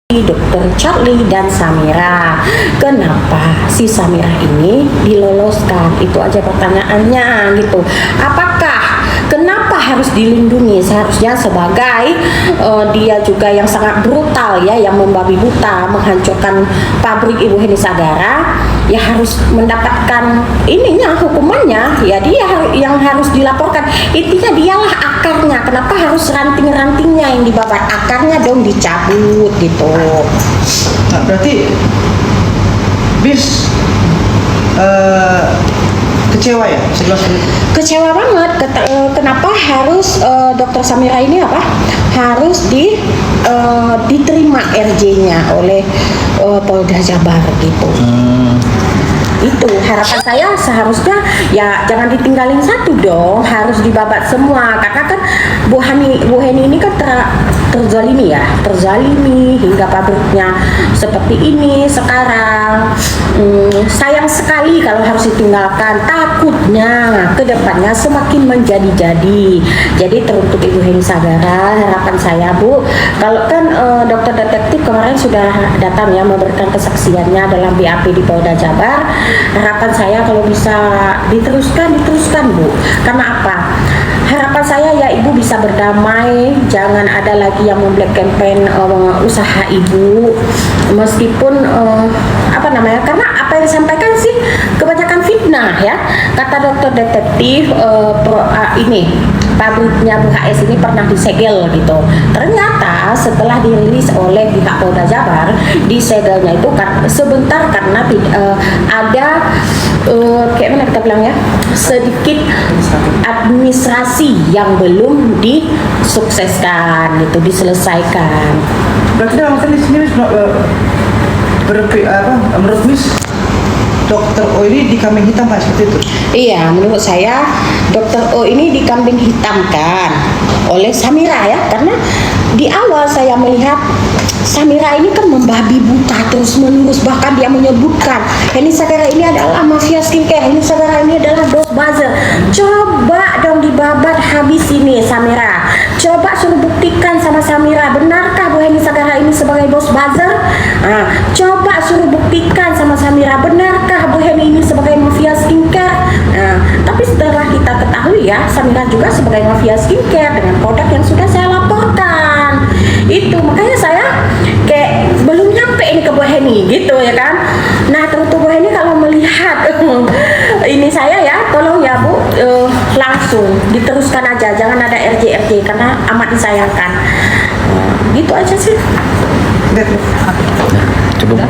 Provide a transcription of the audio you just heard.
Dokter Charlie dan Samira. Kenapa si Samira ini diloloskan? Itu aja pertanyaannya gitu. Kenapa harus dilindungi? Seharusnya sebagai dia juga yang sangat brutal ya, yang membabi buta, menghancurkan pabrik Ibu Heni Sagara, ya harus mendapatkan hukumannya. Ya dia yang harus dilaporkan. Intinya dialah akarnya. Kenapa harus ranting-rantingnya yang dibabat? Akarnya dong dicabut gitu. Nah, berarti bis kecewa ya sebelah itu? Kecewa banget. Kenapa harus Dokter Samira ini harus diterima RJ-nya oleh Polda Jabar gitu. Itu harapan saya, seharusnya ya jangan ditinggalin satu dong, harus dibabat semua. Karena kan Bu Heni ini kan terzalimi hingga pabriknya seperti ini sekarang. Sayang sekali kalau harus ditinggalkan, takutnya ke depannya semakin menjadi-jadi. Jadi teruntuk Ibu Heni Sagara, harapan saya Bu, kalau kan dokter detektif kemarin sudah datang ya memberikan kesaksiannya dalam BAP di Polda Jabar. Harapan saya kalau bisa diteruskan Bu. Karena apa? Harapan saya ya Ibu bisa berdamai, jangan ada lagi yang memblack campaign usaha Ibu, meskipun karena apa yang disampaikan sih kebanyakan fitnah ya. Kata dokter detektif pabriknya Bu HS ini pernah disegel gitu. Ternyata setelah dirilis oleh pihak Polda Jabar, disegelnya itu sebentar karena ada kayak mana kita bilang ya, sedikit administrasi yang belum disukseskan gitu, diselesaikan. Berarti dalam arti sini menurut Miss Dokter O ini dikambing hitam Pak, seperti itu? Iya, menurut saya Dokter O ini dikambing hitamkan oleh Samira ya, karena di awal saya melihat Samira ini kan membabi buta terus menerus, bahkan dia menyebutkan Heni Sagara ini adalah mafia skincare, Heni Sagara ini adalah bos buzzer. Coba dong dibabat habis ini Samira. Coba suruh buktikan sama Samira, benarkah Bu Heni Sagara ini sebagai bos buzzer? Coba suruh buktikan sama Samira, benarkah Bu Heni ini sebagai mafia skincare? Tapi setelah kita ketahui ya, Samira juga sebagai mafia skincare dengan produk yang sudah saya laporkan. Itu makanya saya kayak belum nyampe ini ke Bu Heni gitu ya kan. Nah tentu Bu Heni kalau melihat ini saya ya, tolong ya Bu, langsung diteruskan aja, jangan ada RJ karena amat disayangkan. Gitu aja sih. Cukup.